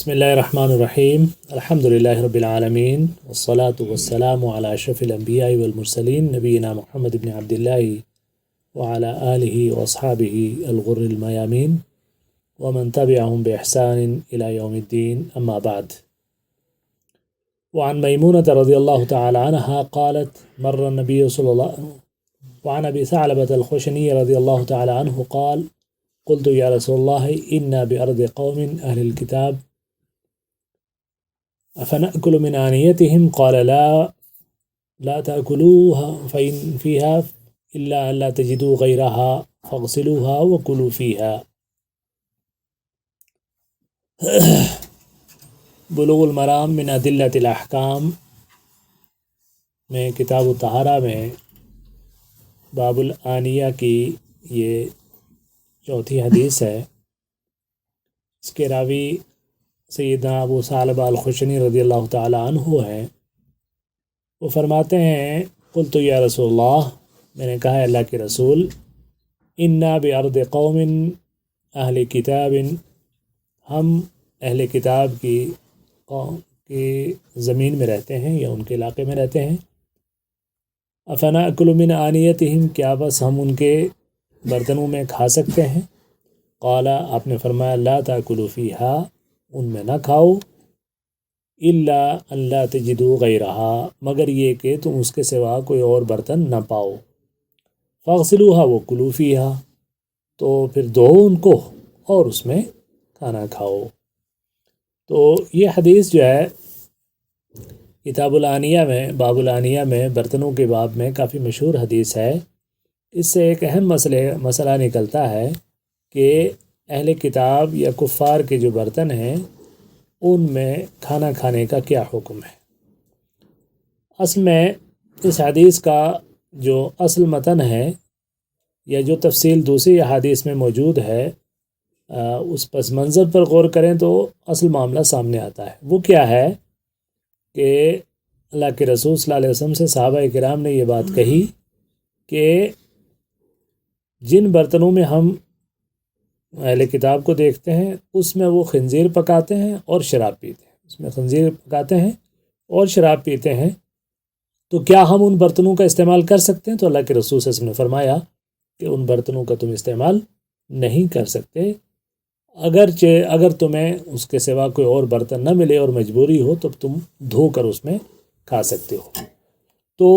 بسم اللہ الرحمن الرحیم الحمد للہ رب العالمین والصلاة والسلام علی اشرف الانبیاء والمرسلین نبینا محمد بن عبد اللہ وعلی آلہ واصحابہ الغر المیامین ومن تبعهم بإحسان إلى يوم الدين أما بعد. وعن ميمونة رضي الله تعالى عنها قالت مر النبي صلى الله وعن أبي ثعلبة الخشني رضي الله تعالى عنه قال قلت يا رسول الله إنا بأرض قوم أهل الكتاب أفنأكل من آنيتهم قال لا تأكلوها فإن فيها إلا أن لا تجدوا غيرها فاغسلوها وكلوا فيها. بلوغ المرام من ادلۃ الاحکام میں کتاب الطہارہ میں باب الآنیہ کی یہ چوتھی حدیث ہے. اس کے راوی سیدنا ابو ثعلبہ الخشنی رضی اللہ تعالی عنہ ہیں. وہ فرماتے ہیں قلت یا رسول اللہ، میں نے کہا اللہ کے رسول، انا بارض قوم اہل کتاب، ہم اہل کتاب کی قوم کی زمین میں رہتے ہیں یا ان کے علاقے میں رہتے ہیں. افنأکل من آنیتہم، کیا بس ہم ان کے برتنوں میں کھا سکتے ہیں؟ قال، آپ نے فرمایا لا تأکلوا فیہا، ان میں نہ کھاؤ، الا ان لا تجدوا غیرہا، مگر یہ کہ تم اس کے سوا کوئی اور برتن نہ پاؤ. فاغسلوها وکلوا فیہا، تو پھر دھو ان کو اور اس میں کھانا کھاؤ. تو یہ حدیث جو ہے کتاب الآنیہ میں، باب الآنیہ میں، برتنوں کے باب میں کافی مشہور حدیث ہے. اس سے ایک اہم مسئلہ نکلتا ہے کہ اہل کتاب یا کفار کے جو برتن ہیں ان میں کھانا کھانے کا کیا حکم ہے. اصل میں اس حدیث کا جو اصل متن ہے یا جو تفصیل دوسری حدیث میں موجود ہے، اس پس منظر پر غور کریں تو اصل معاملہ سامنے آتا ہے. وہ کیا ہے کہ اللہ کے رسول صلی اللہ علیہ وسلم سے صحابہ کرام نے یہ بات کہی کہ جن برتنوں میں ہم اہل کتاب کو دیکھتے ہیں اس میں وہ خنزیر پکاتے ہیں اور شراب پیتے ہیں، اس میں خنزیر پکاتے ہیں اور شراب پیتے ہیں، تو کیا ہم ان برتنوں کا استعمال کر سکتے ہیں؟ تو اللہ کے رسول صلی اللہ علیہ وسلم نے فرمایا کہ ان برتنوں کا تم استعمال نہیں کر سکتے، اگر تمہیں اس کے سوا کوئی اور برتن نہ ملے اور مجبوری ہو تو تم دھو کر اس میں کھا سکتے ہو. تو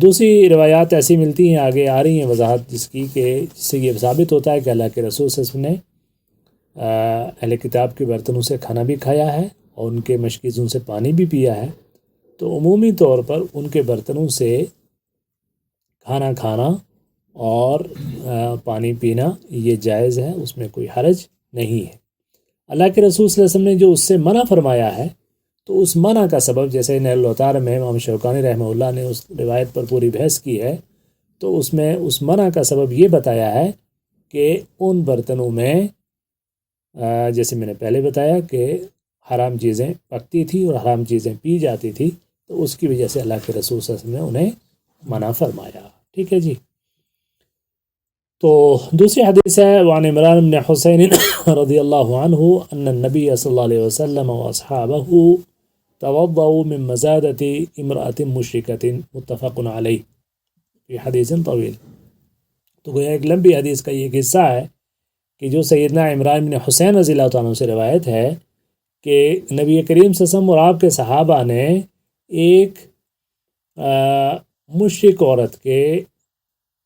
دوسری روایات ایسی ملتی ہیں، آگے آ رہی ہیں وضاحت جس سے یہ ثابت ہوتا ہے کہ اللہ کے رسول صلی اللہ علیہ وسلم نے اہل کتاب کے برتنوں سے کھانا بھی کھایا ہے اور ان کے مشکیزوں سے پانی بھی پیا ہے. تو عمومی طور پر ان کے برتنوں سے کھانا کھانا اور پانی پینا یہ جائز ہے، اس میں کوئی حرج نہیں ہے. اللہ کے رسول صلی اللہ علیہ وسلم نے جو اس سے منع فرمایا ہے، تو اس منع کا سبب، جیسے نیل الأوطار میں امام شوکانی رحمہ اللہ نے اس روایت پر پوری بحث کی ہے، تو اس میں اس منع کا سبب یہ بتایا ہے کہ ان برتنوں میں جیسے میں نے پہلے بتایا کہ حرام چیزیں پکتی تھی اور حرام چیزیں پی جاتی تھی، تو اس کی وجہ سے اللہ کے رسول صلی اللہ علیہ وسلم نے انہیں منع فرمایا. ٹھیک ہے جی. تو دوسری حدیث ہے وعن عمران بن حسین رضی اللہ عنہ ان النبی صلی اللہ علیہ وسلم واصحابہ توضؤوا من مزادۃ امرأۃ مشرکۃ متفق علیہ فی حدیث طویل. تو گویا ایک لمبی حدیث کا یہ قصہ ہے کہ جو سیدنا عمران بن حسین رضی اللہ عنہ سے روایت ہے کہ نبی کریم صلی اللہ علیہ وسلم اور آپ کے صحابہ نے ایک مشرک عورت کے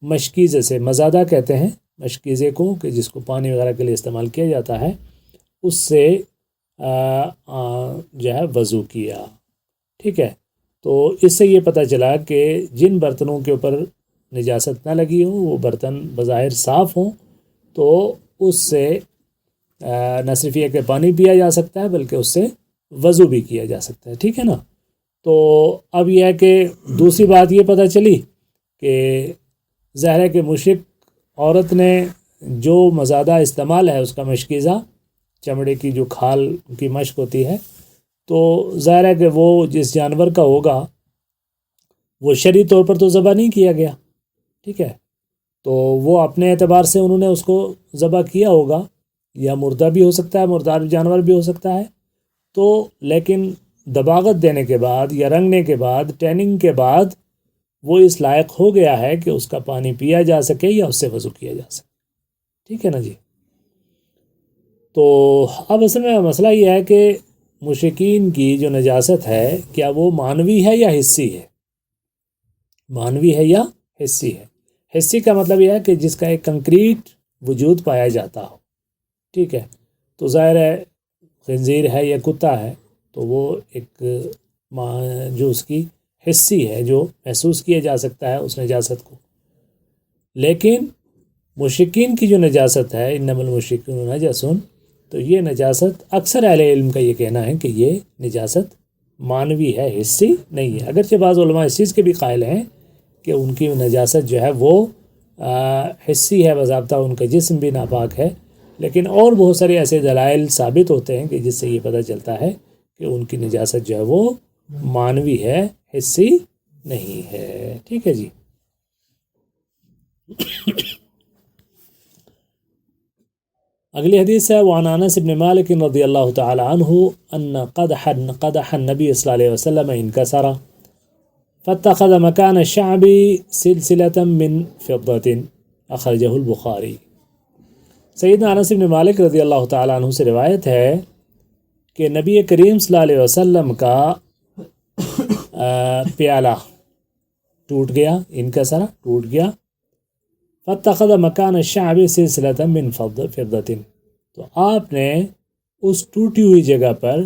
مشکیزے سے، مزادہ کہتے ہیں مشکیزے کو کہ جس کو پانی وغیرہ کے لیے استعمال کیا جاتا ہے، اس سے جو ہے وضو کیا. ٹھیک ہے. تو اس سے یہ پتہ چلا کہ جن برتنوں کے اوپر نجاست نہ لگی ہو، وہ برتن بظاہر صاف ہوں، تو اس سے نہ صرف یہ کہ پانی پیا جا سکتا ہے بلکہ اس سے وضو بھی کیا جا سکتا ہے. ٹھیک ہے نا. تو اب یہ ہے کہ دوسری بات یہ پتہ چلی کہ ظاہر ہے کہ مشرک عورت نے جو مزادہ استعمال ہے اس کا مشکیزہ، چمڑے کی جو کھال کی مشق ہوتی ہے، تو ظاہر ہے کہ وہ جس جانور کا ہوگا وہ شرعی طور پر تو ذبح نہیں کیا گیا. ٹھیک ہے. تو وہ اپنے اعتبار سے انہوں نے اس کو ذبح کیا ہوگا، یا مردہ بھی ہو سکتا ہے، مردار جانور بھی ہو سکتا ہے، تو لیکن دباغت دینے کے بعد یا رنگنے کے بعد، ٹیننگ کے بعد وہ اس لائق ہو گیا ہے کہ اس کا پانی پیا جا سکے یا اس سے وضو کیا جا سکے، ٹھیک ہے نا جی۔ تو اب اصل میں مسئلہ یہ ہے کہ مشرکین کی جو نجاست ہے کیا وہ معنوی ہے یا حسی ہے؟ معنوی ہے یا حسی ہے؟ حسی کا مطلب یہ ہے کہ جس کا ایک کنکریٹ وجود پایا جاتا ہو، ٹھیک ہے۔ تو ظاہر ہے خنزیر ہے یا کتا ہے تو وہ ایک جو اس کی حسی ہے، جو محسوس کیا جا سکتا ہے اس نجاست کو۔ لیکن مشرکین کی جو نجاست ہے، انما المشرکون نجس، تو یہ نجاست اکثر اہل علم کا یہ کہنا ہے کہ یہ نجاست معنوی ہے، حسی نہیں ہے۔ اگرچہ بعض علماء اس چیز کے بھی قائل ہیں کہ ان کی نجاست جو ہے وہ حسی ہے، باضابطہ ان کا جسم بھی ناپاک ہے، لیکن اور بہت سارے ایسے دلائل ثابت ہوتے ہیں کہ جس سے یہ پتہ چلتا ہے کہ ان کی نجاست جو ہے وہ معنوی ہے، حسی نہیں ہے، ٹھیک ہے جی۔ اگلی حدیث ہے وعن انس بن مالک رضی اللہ تعالی عنہ ان قدح النبی صلی اللہ علیہ وسلم انکسر فاتخذ مکان الشعب سلسلة من فضة اخرجہ البخاری۔ سیدنا انس بن مالک رضی اللہ تعالیٰ عنہ سے روایت ہے کہ نبی کریم صلی اللہ علیہ وسلم کا پیالہ ٹوٹ گیا، انکسر ٹوٹ گیا، فاتخذ مکان الشعب سلسلة من فضة، تو آپ نے اس ٹوٹی ہوئی جگہ پر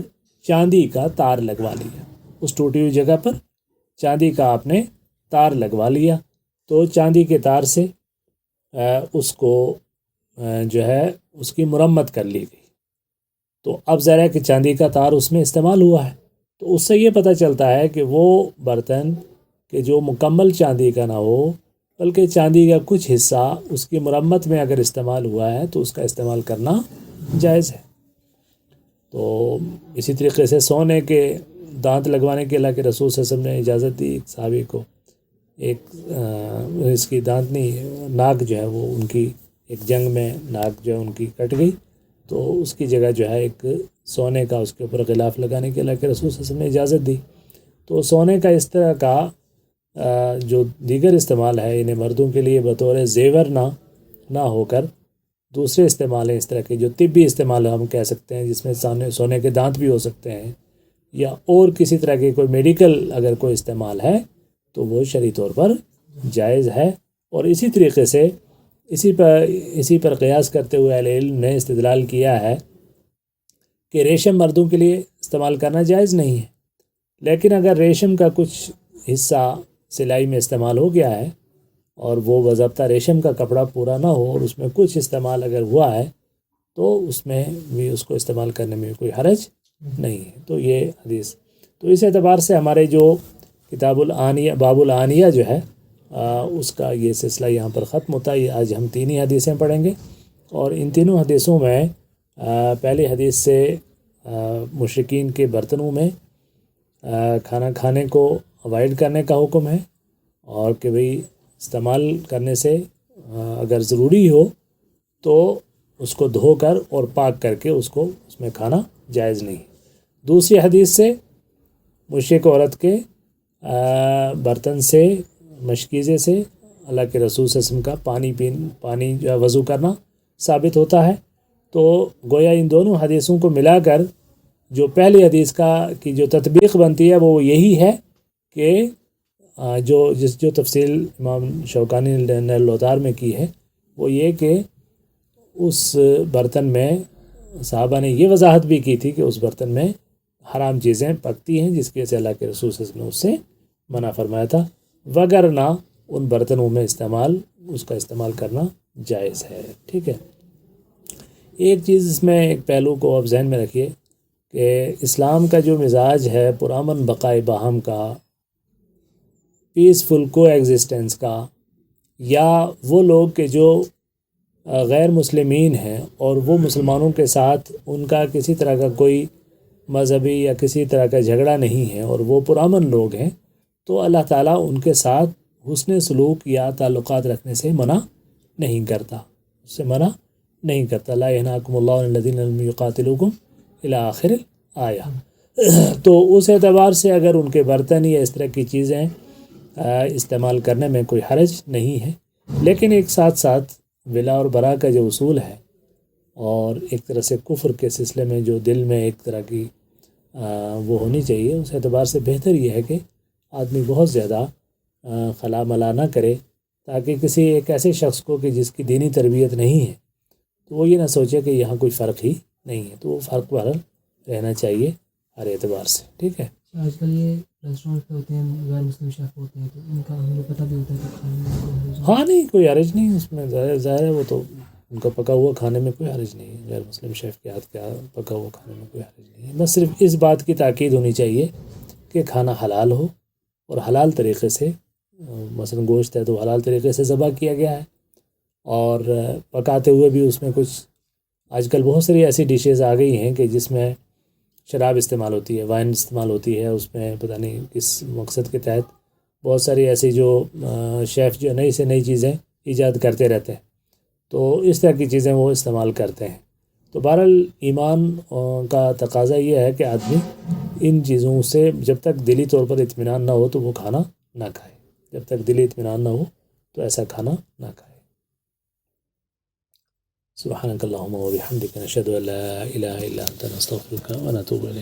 چاندی کا تار لگوا لیا، اس ٹوٹی ہوئی جگہ پر چاندی کا آپ نے تار لگوا لیا، تو چاندی کے تار سے اس کو جو ہے اس کی مرمت کر لی گئی۔ تو اب ذرا کہ چاندی کا تار اس میں استعمال ہوا ہے، تو اس سے یہ پتہ چلتا ہے کہ وہ برتن کہ جو مکمل چاندی کا نہ ہو بلکہ چاندی کا کچھ حصہ اس کی مرمت میں اگر استعمال ہوا ہے تو اس کا استعمال کرنا جائز ہے۔ تو اسی طریقے سے سونے کے دانت لگوانے کے اللہ کے رسول صلی اللہ علیہ وسلم نے اجازت دی ایک صحابی کو، ایک اس کی دانت نہیں، ناک جو ہے وہ ان کی ایک جنگ میں ناک جو ہے ان کی کٹ گئی، تو اس کی جگہ جو ہے ایک سونے کا اس کے اوپر غلاف لگانے کے اللہ کے رسول صلی اللہ علیہ وسلم نے اجازت دی۔ تو سونے کا اس طرح کا جو دیگر استعمال ہے انہیں مردوں کے لیے بطور زیور نہ ہو کر دوسرے استعمال ہیں اس طرح کے جو طبی استعمال ہم کہہ سکتے ہیں، جس میں سونے کے دانت بھی ہو سکتے ہیں، یا اور کسی طرح کے کوئی میڈیکل اگر کوئی استعمال ہے تو وہ شرعی طور پر جائز ہے۔ اور اسی طریقے سے اسی پر قیاس کرتے ہوئے اہل علم نے استدلال کیا ہے کہ ریشم مردوں کے لیے استعمال کرنا جائز نہیں ہے، لیکن اگر ریشم کا کچھ حصہ سلائی میں استعمال ہو گیا ہے اور وہ باضابطہ ریشم کا کپڑا پورا نہ ہو اور اس میں کچھ استعمال اگر ہوا ہے تو اس میں بھی اس کو استعمال کرنے میں کوئی حرج نہیں ہے۔ تو یہ حدیث، تو اس اعتبار سے ہمارے جو کتاب الآنیہ باب الآنیہ جو ہے اس کا یہ سلسلہ یہاں پر ختم ہوتا ہے۔ آج ہم 3 ہی حدیثیں پڑھیں گے، اور ان تینوں حدیثوں میں پہلی حدیث سے مشرکین کے برتنوں میں کھانا کھانے کو اوائڈ کرنے کا حکم ہے، اور کہ بھئی استعمال کرنے سے اگر ضروری ہو تو اس کو دھو کر اور پاک کر کے اس میں کھانا جائز نہیں۔ دوسری حدیث سے مشرک عورت کے برتن سے، مشکیزے سے اللہ کے رسول صلی اللہ علیہ وسلم کا پانی جو ہے وضو کرنا ثابت ہوتا ہے۔ تو گویا ان دونوں حدیثوں کو ملا کر جو پہلی حدیث کی جو تطبیق بنتی ہے وہ یہی ہے کہ جو تفصیل امام شوکانی نے نیل الأوطار میں کی ہے وہ یہ کہ اس برتن میں صحابہ نے یہ وضاحت بھی کی تھی کہ اس برتن میں حرام چیزیں پکتی ہیں، جس کی وجہ سے اللہ کے رسول صلی اللہ علیہ وسلم نے اس سے منع فرمایا تھا، وگرنہ ان برتنوں میں اس کا استعمال کرنا جائز ہے، ٹھیک ہے۔ ایک چیز اس میں ایک پہلو کو آپ ذہن میں رکھیے کہ اسلام کا جو مزاج ہے پرامن بقائے باہم کا، پیسفل کو ایگزسٹنس کا، یا وہ لوگ کہ جو غیر مسلمین ہیں اور وہ مسلمانوں کے ساتھ ان کا کسی طرح کا کوئی مذہبی یا کسی طرح کا جھگڑا نہیں ہے اور وہ پرامن لوگ ہیں، تو اللہ تعالیٰ ان کے ساتھ حسن سلوک یا تعلقات رکھنے سے منع نہیں کرتا، اس سے منع نہیں کرتا. لا ینہاکم اللہ عن الذین لم یقاتلوکم الی آخر الآیہ. تو اس اعتبار سے اگر ان کے برتن یا اس طرح کی چیزیں استعمال کرنے میں کوئی حرج نہیں ہے، لیکن ایک ساتھ ساتھ ولا اور برا کا جو اصول ہے اور ایک طرح سے کفر کے سلسلے میں جو دل میں ایک طرح کی وہ ہونی چاہیے، اس اعتبار سے بہتر یہ ہے کہ آدمی بہت زیادہ خلا ملا نہ کرے، تاکہ کسی ایک ایسے شخص کو کہ جس کی دینی تربیت نہیں ہے تو وہ یہ نہ سوچے کہ یہاں کوئی فرق ہی نہیں ہے. تو وہ فرق بہرحال رہنا چاہیے ہر اعتبار سے. ٹھیک ہے. آج کل یہ ریسٹورینٹ پہ ہوتے ہیں غیر مسلم شیف ہوتے ہیں، تو ان کا ہمیں پتہ بھی ہوتا ہے کہ کھانے میں کوئی حرج نہیں. ہاں نہیں، کوئی حرج نہیں اس میں، ظاہر ہے وہ تو ان کا پکا ہوا کھانے میں کوئی حرج نہیں ہے. غیر مسلم شیف کے ہاتھ کا پکا ہوا کھانے میں کوئی حرج نہیں ہے. بس صرف اس بات کی تاکید ہونی چاہیے کہ کھانا حلال ہو اور حلال طریقے سے، مثلا گوشت ہے تو حلال طریقے سے ذبح کیا گیا ہے، اور پکاتے ہوئے بھی اس میں کچھ، آج کل بہت ساری ایسی ڈشز آ گئی ہیں کہ جس میں شراب استعمال ہوتی ہے، وائن استعمال ہوتی ہے، اس میں پتہ نہیں کس مقصد کے تحت بہت ساری ایسی جو شیف جو نئی سے نئی چیزیں ایجاد کرتے رہتے ہیں، تو اس طرح کی چیزیں وہ استعمال کرتے ہیں. تو بہرحال ایمان کا تقاضا یہ ہے کہ آدمی ان چیزوں سے جب تک دلی طور پر اطمینان نہ ہو تو وہ کھانا نہ کھائے. جب تک دلی اطمینان نہ ہو تو ایسا کھانا نہ کھائے. سبحانک اللہم و بحمدک، نشہد ان لا الہ الا انت، نستغفرک و نتوب الیک.